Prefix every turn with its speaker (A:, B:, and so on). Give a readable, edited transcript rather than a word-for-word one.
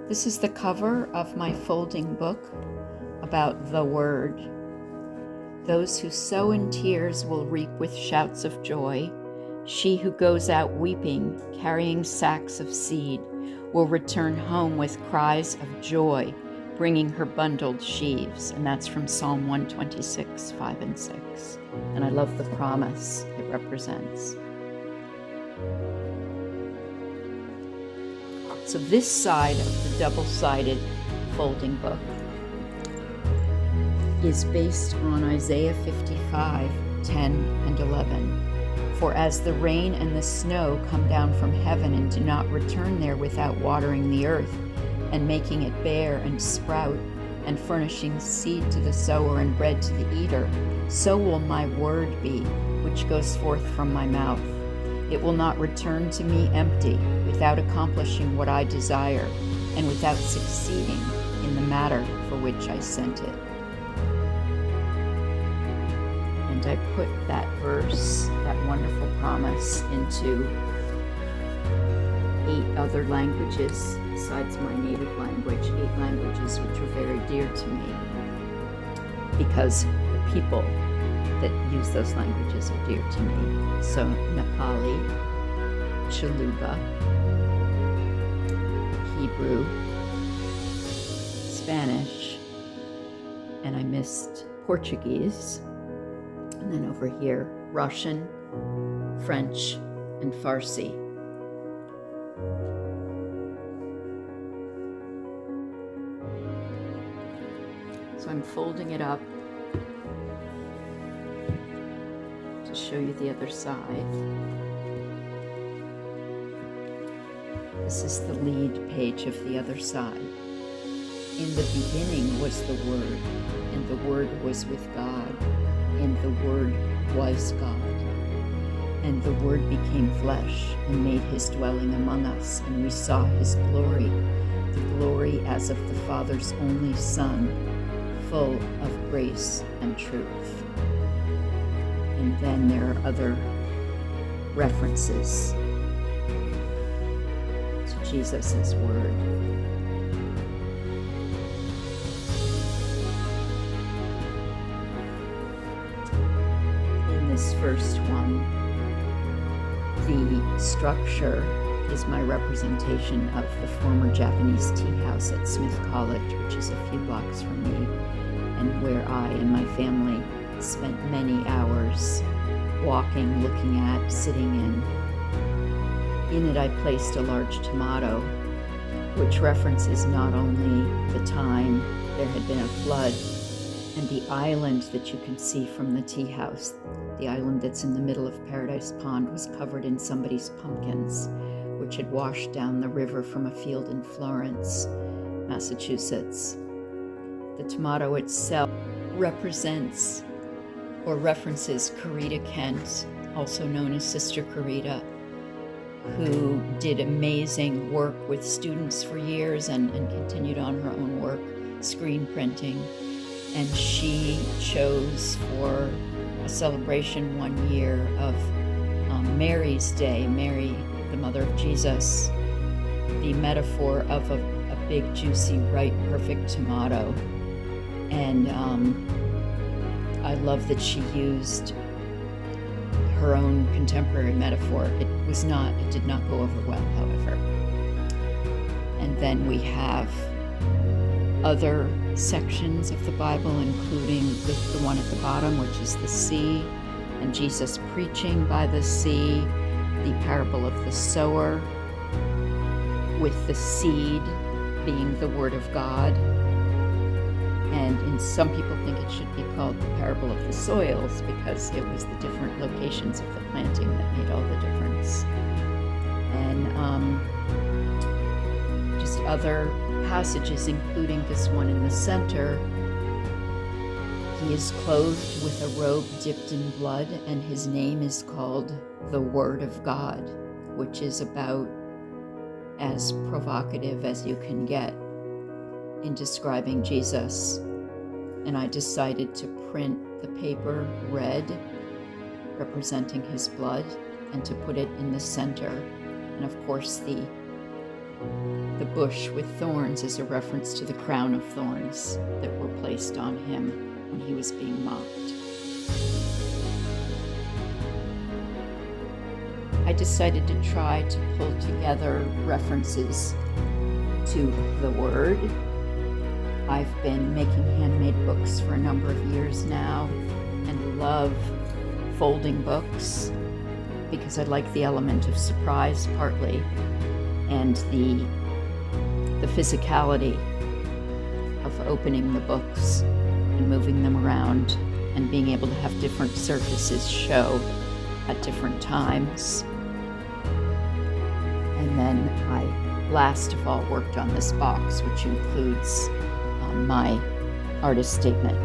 A: This is the cover of my folding book about the Word. Those who sow in tears will reap with shouts of joy. She who goes out weeping, carrying sacks of seed, will return home with cries of joy, bringing her bundled sheaves. And that's from Psalm 126, 5 and 6. And I love the promise it represents. So this side of the double-sided folding book is based on Isaiah 55, 10 and 11. For as the rain and the snow come down from heaven and do not return there without watering the earth and making it bear and sprout and furnishing seed to the sower and bread to the eater, so will my word be, which goes forth from my mouth. It will not return to me empty, without accomplishing what I desire, and without succeeding in the matter for which I sent it. And I put that verse, that wonderful promise, into 8 other languages besides my native language, 8 languages which are very dear to me, because the people that use those languages are dear to me. So Nepali, Chaluba, Hebrew, Spanish, and I missed Portuguese. And then over here, Russian, French, and Farsi. So I'm folding it up to show you the other side. This is the lead page of the other side. In the beginning was the Word, and the Word was with God, and the Word was God. And the Word became flesh and made his dwelling among us, and we saw his glory, the glory as of the Father's only Son, full of grace and truth. And then there are other references to Jesus' word. In this first one, the structure is my representation of the former Japanese tea house at Smith College, which is a few blocks from me, and where I and my family spent many hours walking, looking at, sitting in. In it, I placed a large tomato, which references not only the time there had been a flood and the island that you can see from the tea house. The island that's in the middle of Paradise Pond was covered in somebody's pumpkins, which had washed down the river from a field in Florence, Massachusetts. The tomato itself represents or references Corita Kent, also known as Sister Corita, who did amazing work with students for years and continued on her own work, screen printing. And she chose for a celebration one year of Mary's Day, Mary, the mother of Jesus, the metaphor of a big, juicy, ripe, perfect tomato. And I love that she used her own contemporary metaphor. It did not go over well, however. And then we have other sections of the Bible, including the one at the bottom, which is the sea, and Jesus preaching by the sea, the parable of the sower, with the seed being the word of God. And some people think it should be called the parable of the soils because it was the different locations of the planting that made all the difference. And just other passages, including this one in the center. He is clothed with a robe dipped in blood, and his name is called the Word of God, which is about as provocative as you can get in describing Jesus. And I decided to print the paper red, representing his blood, and to put it in the center. And of course, the The bush with thorns is a reference to the crown of thorns that were placed on him when he was being mocked. I decided to try to pull together references to the Word. I've been making handmade books for a number of years now and love folding books because I like the element of surprise partly and the physicality of opening the books and moving them around and being able to have different surfaces show at different times. And then I last of all worked on this box, which includes my artist statement.